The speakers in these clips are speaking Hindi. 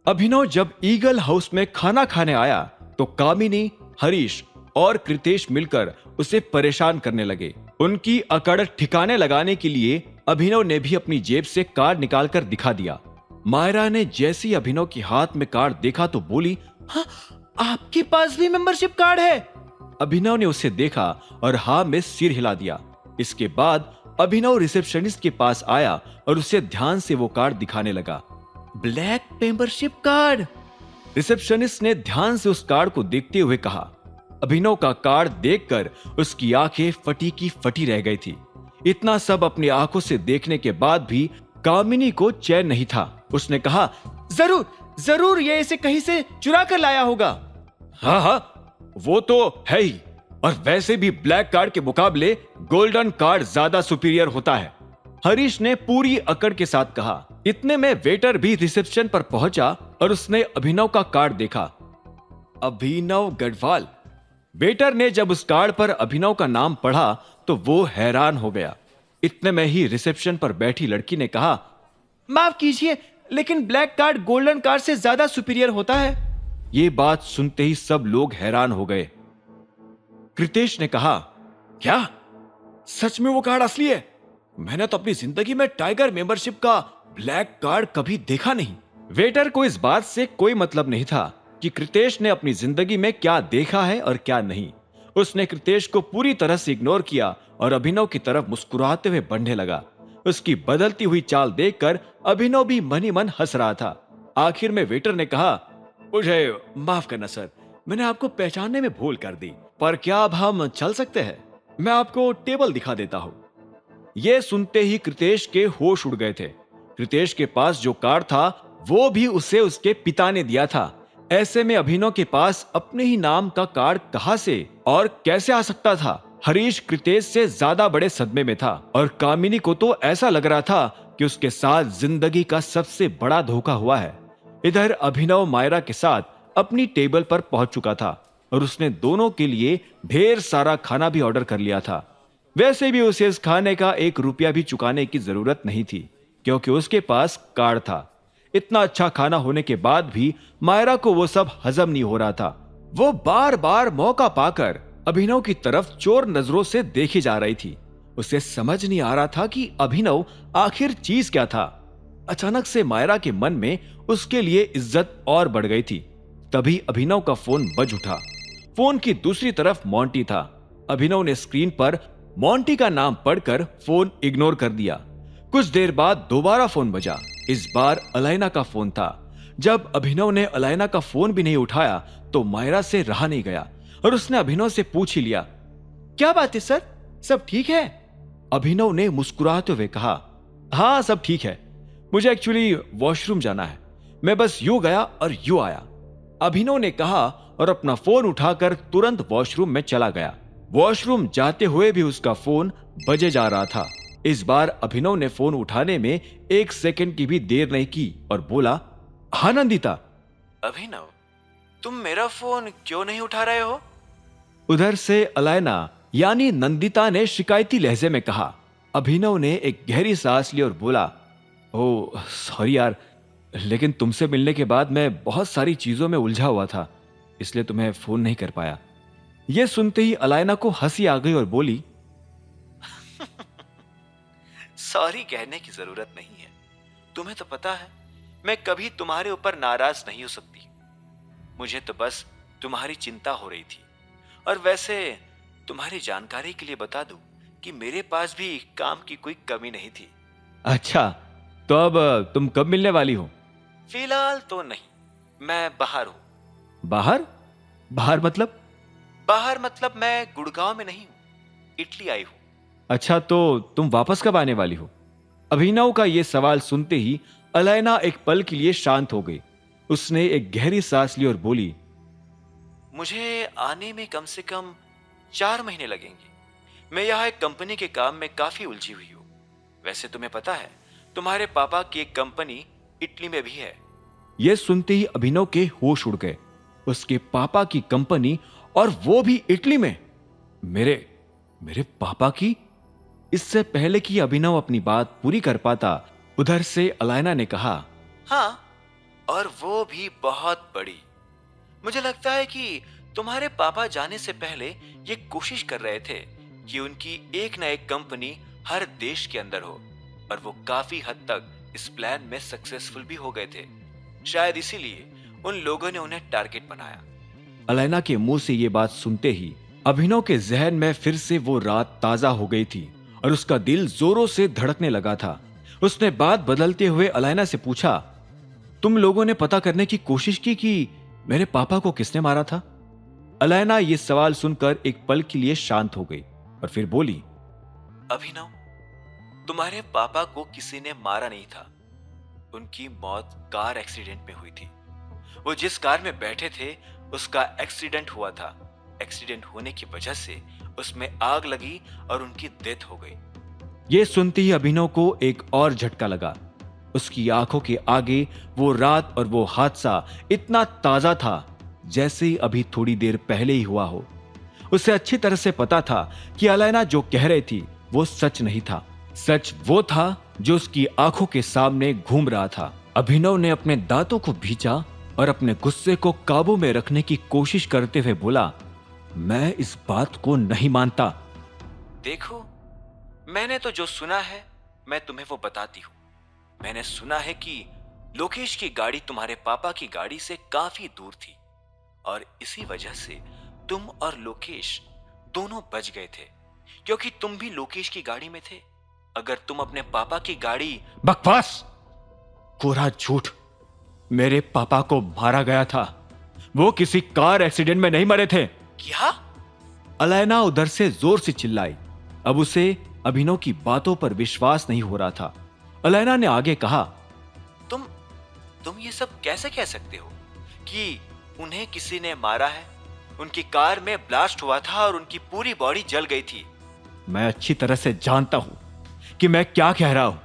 अभिनव जब ईगल हाउस में खाना खाने आया तो कामिनी, हरीश और कृतेश मिलकर उसे परेशान करने लगे। उनकी अकड़ ठिकाने लगाने के लिए अभिनव ने भी अपनी जेब से कार्ड निकालकर दिखा दिया। मायरा ने जैसे ही अभिनव के हाथ में कार्ड देखा तो बोली, हाँ, आपके पास भी मेंबरशिप कार्ड है? अभिनव ने उसे देखा और हाँ में सिर हिला दिया। इसके बाद अभिनव रिसेप्शनिस्ट के पास आया और उसे ध्यान से वो कार्ड दिखाने लगा। Black membership card. रिसेप्शनिस्ट ने ध्यान से उस कार्ड को देखते हुए कहा। अभिनव का कार्ड देखकर उसकी आंखें फटी की फटी रह गई थी। इतना सब अपनी आंखों से देखने के बाद भी कामिनी को चैन नहीं था। उसने कहा, जरूर जरूर ये इसे कहीं से चुरा कर लाया होगा। हाँ हाँ, वो तो है ही, और वैसे भी ब्लैक कार्ड के मुकाबले गोल्डन कार्ड ज्यादा सुपीरियर होता है, हरीश ने पूरी अकड़ के साथ कहा। इतने में वेटर भी रिसेप्शन पर पहुंचा और उसने अभिनव का कार्ड देखा। अभिनव गढ़वाल। वेटर ने जब उस कार्ड पर अभिनव का नाम पढ़ा तो वो हैरान हो गया। इतने में ही रिसेप्शन पर बैठी लड़की ने कहा, माफ कीजिए, लेकिन ब्लैक कार्ड गोल्डन कार्ड से ज्यादा सुपीरियर होता है। ये बात सुनते ही सब लोग हैरान हो गए। कृतेश ने कहा, क्या सच में वो कार्ड असली है? मैंने तो अपनी जिंदगी में टाइगर मेंबरशिप का ब्लैक कार्ड कभी देखा नहीं। वेटर को इस बात से कोई मतलब नहीं था कि कृतेश ने अपनी जिंदगी में क्या देखा है और क्या नहीं। उसने कृतेश को पूरी तरह से इग्नोर किया और अभिनव की तरफ मुस्कुराते हुए बढ़ने लगा। उसकी बदलती हुई चाल देखकर अभिनव भी मन ही मन हंस रहा था। आखिर में वेटर ने कहा, मुझे माफ करना सर, मैंने आपको पहचानने में भूल कर दी, पर क्या अब हम चल सकते हैं? मैं आपको टेबल दिखा देता हूं। यह सुनते ही कृतेश के होश उड़ गए थे। कृतेश के पास जो कार्ड था वो भी उसे उसके पिता ने दिया था। ऐसे में अभिनव के पास अपने ही नाम का कार्ड कहां से और कैसे आ सकता था? हरीश कृतेश से ज्यादा बड़े सदमे में था और कामिनी को तो ऐसा लग रहा था कि उसके साथ जिंदगी का सबसे बड़ा धोखा हुआ है। इधर अभिनव मायरा के साथ अपनी टेबल पर पहुंच चुका था और उसने दोनों के लिए ढेर सारा खाना भी ऑर्डर कर लिया था। वैसे भी उसे इस खाने का 1 रुपया भी चुकाने की जरूरत नहीं थी, क्योंकि उसके पास कार्ड था। इतना अच्छा खाना होने के बाद भी मायरा को वो सब हजम नहीं हो रहा था। वो बार बार मौका पाकर अभिनव की तरफ चोर नजरों से देखी जा रही थी। उसे समझ नहीं आ रहा था कि अभिनव आखिर चीज क्या था। अचानक से मायरा के मन में उसके लिए इज्जत और बढ़ गई थी। तभी अभिनव का फोन बज उठा। फोन की दूसरी तरफ मोंटी था। अभिनव ने स्क्रीन पर मोंटी का नाम पढ़कर फोन इग्नोर कर दिया। कुछ देर बाद दोबारा फोन बजा। इस बार अलाइना का फोन था। जब अभिनव ने अलाइना का फोन भी नहीं उठाया तो मायरा से रहा नहीं गया और उसने अभिनव से पूछ ही लिया, क्या बात है सर, सब ठीक है? अभिनव ने मुस्कुराते हुए कहा, हाँ सब ठीक है, मुझे एक्चुअली वॉशरूम जाना है, मैं बस यूं गया और यूं आया। अभिनव ने कहा और अपना फोन उठाकर तुरंत वॉशरूम में चला गया। वॉशरूम जाते हुए भी उसका फोन बजे जा रहा था। इस बार अभिनव ने फोन उठाने में 1 सेकंड की भी देर नहीं की और बोला, हाँ नंदिता। अभिनव, तुम मेरा फोन क्यों नहीं उठा रहे हो? उधर से अलाइना यानी नंदिता ने शिकायती लहजे में कहा। अभिनव ने एक गहरी सांस ली और बोला, ओह सॉरी यार, लेकिन तुमसे मिलने के बाद मैं बहुत सारी चीजों में उलझा हुआ था, इसलिए तुम्हें फोन नहीं कर पाया। यह सुनते ही अलाइना को हंसी आ गई और बोली, सॉरी कहने की जरूरत नहीं है, तुम्हें तो पता है मैं कभी तुम्हारे ऊपर नाराज नहीं हो सकती। मुझे तो बस तुम्हारी चिंता हो रही थी। और वैसे तुम्हारी जानकारी के लिए बता दूं कि मेरे पास भी काम की कोई कमी नहीं थी। अच्छा, तो अब तुम कब मिलने वाली हो? फिलहाल तो नहीं, मैं बाहर हूं। बाहर? बाहर मतलब? बाहर मतलब मैं गुड़गांव में नहीं हूं, इटली आई हूं। अच्छा, तो तुम वापस कब आने वाली हो? अभिनव का यह सवाल सुनते ही अलाइना एक पल के लिए शांत हो गई। उसने एक गहरी सांस ली और बोली, मुझे आने में कम से कम 4 महीने लगेंगे। मैं यहाँ एक कंपनी के काम में काफी उलझी हुई हूँ। वैसे तुम्हें पता है तुम्हारे पापा की एक कंपनी इटली में भी है। यह सुनते ही अभिनव के होश उड़ गए। उसके पापा की कंपनी और वो भी इटली में? मेरे पापा की? इससे पहले कि अभिनव अपनी बात पूरी कर पाता, उधर से अलाइना ने कहा, हाँ, और वो भी बहुत बड़ी। मुझे लगता है कि तुम्हारे पापा जाने से पहले ये कोशिश कर रहे थे कि उनकी एक ना एक कंपनी हर देश के अंदर हो, और वो काफी हद तक इस प्लान में सक्सेसफुल भी हो गए थे। शायद इसीलिए उन लोगों ने उन्हें टारगेट बनाया। अलैना के मुंह से ये बात सुनते ही अभिनव के जहन में फिर से वो रात ताजा हो गई थी और उसका दिल जोरों से धड़कने लगा था। उसने बात बदलते हुए अलैना से पूछा, तुम लोगों ने पता करने की कोशिश की कि मेरे पापा को किसने मारा था? अलैना ये सवाल सुनकर एक पल के लिए शांत हो गई और फिर बोली, अभिनव, तुम्हारे पापा को किसी ने मारा नहीं था। उनकी मौत कार एक्सीडेंट में हुई थी। वो जिस कार में बैठे थे उसका एक्सीडेंट हुआ था। एक्सीडेंट होने की वजह से उसमें आग लगी और उनकी डेथ हो गई। ये सुनते ही अभिनव को एक और झटका लगा। उसकी आंखों के आगे वो रात और वो हादसा इतना ताजा था जैसे ही अभी थोड़ी देर पहले ही हुआ हो। उसे अच्छी तरह से पता था कि अलैना जो कह रही थी वो सच नहीं था। सच वो था जो उसकी आंखों के सामने घूम रहा था। अभिनव ने अपने दांतों को भींचा और अपने गुस्से को काबू में रखने की कोशिश करते हुए बोला, मैं इस बात को नहीं मानता। देखो, मैंने तो जो सुना है मैं तुम्हें वो बताती हूँ। मैंने सुना है कि लोकेश की गाड़ी तुम्हारे पापा की गाड़ी से काफी दूर थी और इसी वजह से तुम और लोकेश दोनों बच गए थे, क्योंकि तुम भी लोकेश की गाड़ी में थे। अगर तुम अपने पापा की गाड़ी। बकवास! कोरा झूठ! मेरे पापा को मारा गया था। वो किसी कार एक्सीडेंट में नहीं मरे थे। क्या? अलैना उधर से जोर से चिल्लाई। अब उसे अभिनव की बातों पर विश्वास नहीं हो रहा था। अलैना ने आगे कहा, तुम ये सब कैसे कह सकते हो कि उन्हें किसी ने मारा है? उनकी कार में ब्लास्ट हुआ था और उनकी पूरी बॉडी जल गई थी। मैं अच्छी तरह से जानता हूं कि मैं क्या कह रहा हूं।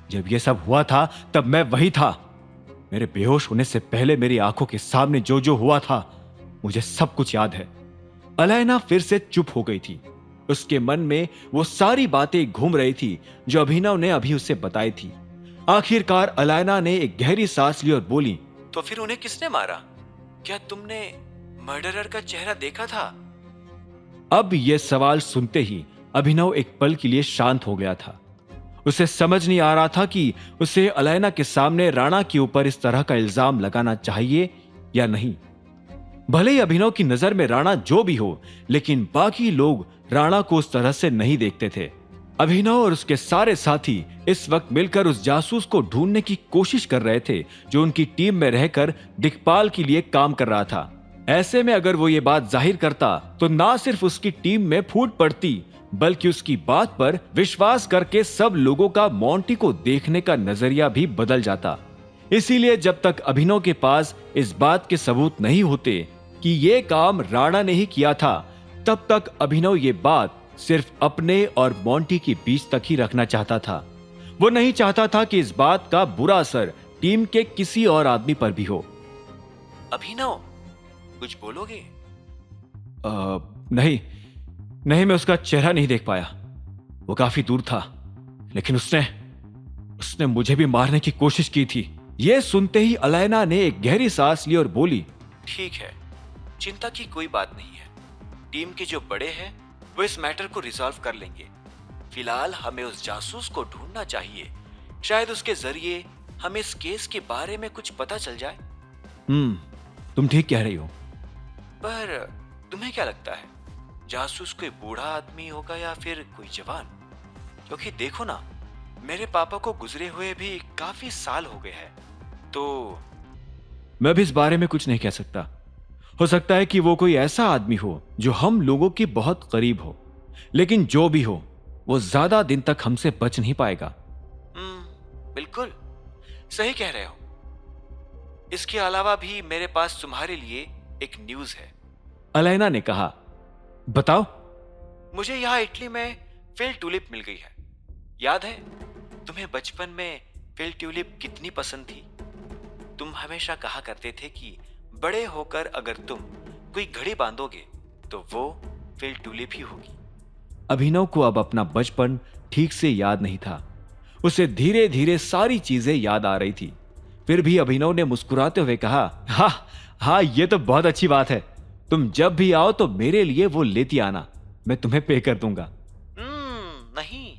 जब यह सब हुआ था तब मैं वही था। मेरे बेहोश होने से पहले मेरी आंखों के सामने जो जो हुआ था मुझे सब कुछ याद है। अलैना फिर से चुप हो गई थी। उसके मन में वो सारी बातें घूम रही थी जो अभिनव ने अभी उसे बताई थी। आखिरकार अलैना ने एक गहरी सांस ली और बोली, तो फिर उन्हें किसने मारा? क्या तुमने मर्डरर का चेहरा देखा था? अब यह सवाल सुनते ही अभिनव एक पल के लिए शांत हो गया था। उसे समझ नहीं आ रहा था कि उसे अलैना के सामने राणा के ऊपर इस तरह का इल्जाम लगाना चाहिए या नहीं। भले ही अभिनव की नजर में राणा जो भी हो, लेकिन बाकी लोग राणा को उस तरह से नहीं देखते थे। अभिनव और उसके सारे साथी इस वक्त मिलकर उस जासूस को ढूंढने की कोशिश कर रहे थे जो उनकी टीम में रहकर दिक्पाल के लिए काम कर रहा था। ऐसे में अगर वो ये बात जाहिर करता तो ना सिर्फ उसकी टीम में फूट पड़ती, बल्कि उसकी बात पर विश्वास करके सब लोगों का मोंटी को देखने का नजरिया भी बदल जाता। इसीलिए जब तक अभिनव के पास इस बात के सबूत नहीं होते कि ये काम राणा ने ही किया था, तब तक अभिनव ये बात सिर्फ अपने और मोंटी के बीच तक ही रखना चाहता था। वो नहीं चाहता था कि इस बात का बुरा असर टीम के किसी और आदमी पर भी हो। अभिनव, कुछ बोलोगे? नहीं, मैं उसका चेहरा नहीं देख पाया। वो काफी दूर था, लेकिन उसने मुझे भी मारने की कोशिश की थी। यह सुनते ही अलैना ने एक गहरी सांस ली और बोली, ठीक है, चिंता की कोई बात नहीं है। टीम के जो बड़े हैं वो इस मैटर को रिजॉल्व कर लेंगे। फिलहाल हमें उस जासूस को ढूंढना चाहिए। शायद उसके जरिए हमें इस केस के बारे में कुछ पता चल जाए। तुम ठीक कह रही हो। पर तुम्हें क्या लगता है, जासूस कोई बूढ़ा आदमी होगा या फिर कोई जवान? क्योंकि देखो ना, मेरे पापा को गुजरे हुए भी काफी साल हो गए हैं। तो मैं भी इस बारे में कुछ नहीं कह सकता। हो सकता है कि वो कोई ऐसा आदमी हो जो हम लोगों के बहुत करीब हो, लेकिन जो भी हो वो ज्यादा दिन तक हमसे बच नहीं पाएगा। बिल्कुल सही कह रहे हो। इसके अलावा भी मेरे पास तुम्हारे लिए एक न्यूज है। अलैना ने कहा, बताओ। मुझे यहाँ इटली में फिल ट्यूलिप मिल गई है। याद है तुम्हें बचपन में फिल ट्यूलिप कितनी पसंद थी? तुम हमेशा कहा करते थे कि बड़े होकर अगर तुम कोई घड़ी बांधोगे तो वो फिल ट्यूलिप ही होगी। अभिनव को अब अपना बचपन ठीक से याद नहीं था। उसे धीरे धीरे सारी चीजें याद आ रही थी। फिर भी अभिनव ने मुस्कुराते हुए कहा, हाँ ये तो बहुत अच्छी बात है। तुम जब भी आओ तो मेरे लिए वो लेती आना, मैं तुम्हें पे कर दूंगा। नहीं,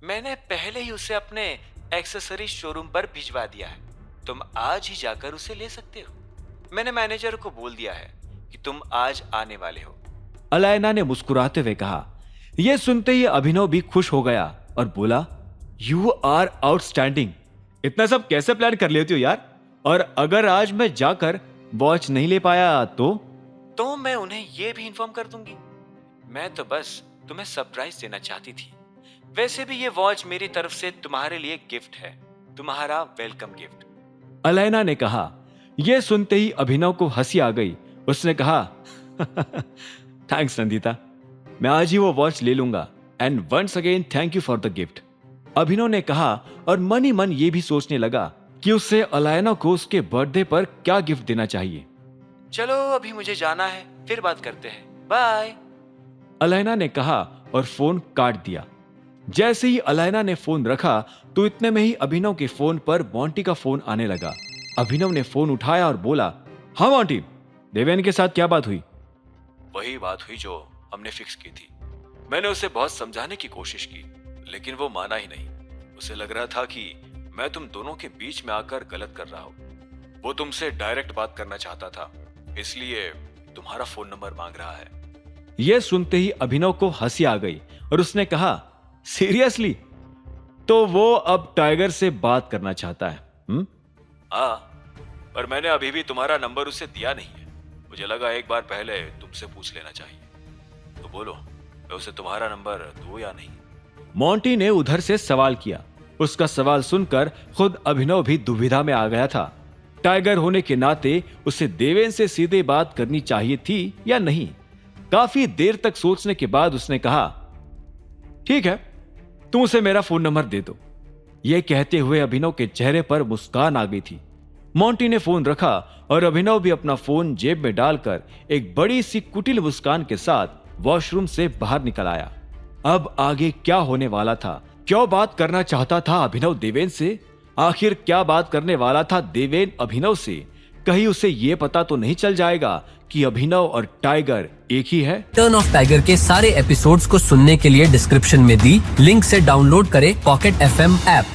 मैंने पहले ही उसे अपने एक्सेसरी शोरूम पर भिजवा दिया है। तुम आज ही जाकर उसे ले सकते हो। मैंने मैनेजर को बोल दिया है कि तुम आज आने वाले हो। अलायना ने मुस्कुराते हुए कहा। यह सुनते ही अभिनव भी खुश हो गया और बोला, यू आर आउटस्टैंडिंग। इतना सब कैसे प्लान कर लेती हो यार? और अगर आज मैं जाकर वॉच नहीं ले पाया तो मैं उन्हें यह भी इन्फॉर्म कर दूंगी। मैं तो बस तुम्हें सरप्राइज देना चाहती थी। वैसे भी ये वॉच मेरी तरफ से तुम्हारे लिए गिफ्ट है, तुम्हारा वेलकम गिफ्ट। अलायना ने कहा। यह सुनते ही अभिनव को हंसी आ गई। उसने कहा, थैंक्स नंदिता, मैं आज ही वो वॉच ले लूंगा। And once again thank you for the gift. Abhinav ने कहा और मन ही मन ये भी सोचने लगा कि उसे अलायना को उसके बर्थडे पर क्या गिफ्ट देना चाहिए। चलो अभी मुझे जाना है, फिर बात करते हैं, बाय। अलायना ने कहा और फोन काट दिया। जैसे ही अलायना ने फोन रखा तो इतने में ही अभिनव के फोन पर मोंटी का फोन आने लगा। अभिनव ने फोन उठाया और बोला, हाँ मोंटी, देवेन के साथ क्या बात हुई? वही बात हुई जो हमने फिक्स की थी। मैंने उसे बहुत समझाने की कोशिश की, लेकिन वो माना ही नहीं। उसे लग रहा था कि मैं तुम दोनों के बीच में आकर गलत कर रहा हूं। वो तुमसे डायरेक्ट बात करना चाहता था, इसलिए तुम्हारा फोन नंबर मांग रहा है। यह सुनते ही अभिनव को हंसी आ गई और उसने कहा, सीरियसली? तो वो अब टाइगर से बात करना चाहता है? हाँ, पर मैंने अभी भी तुम्हारा नंबर उसे दिया नहीं है। मुझे लगा एक बार पहले तुमसे पूछ लेना चाहिए। तो बोलो, मैं उसे तुम्हारा नंबर दूं या नहीं? मोंटी ने उधर से सवाल किया। उसका सवाल सुनकर खुद अभिनव भी दुविधा में आ गया था। टाइगर होने के नाते उसे देवेन से सीधे बात करनी चाहिए थी या नहीं। काफी देर तक सोचने के बाद उसने कहा, ठीक है, तुम उसे मेरा फोन नंबर दे दो। यह कहते हुए अभिनव के चेहरे पर मुस्कान आ गई थी। मोंटी ने फोन रखा और अभिनव भी अपना फोन जेब में डालकर एक बड़ी सी कुटिल मुस्कान के साथ वॉशरूम से बाहर निकल आया। अब आगे क्या होने वाला था? क्यों बात करना चाहता था अभिनव देवेन से? आखिर क्या बात करने वाला था देवेन अभिनव से? कहीं उसे यह पता तो नहीं चल जाएगा कि अभिनव और टाइगर एक ही है? टर्न ऑफ टाइगर के सारे एपिसोड्स को सुनने के लिए डिस्क्रिप्शन में दी लिंक से डाउनलोड करें पॉकेट FM ऐप।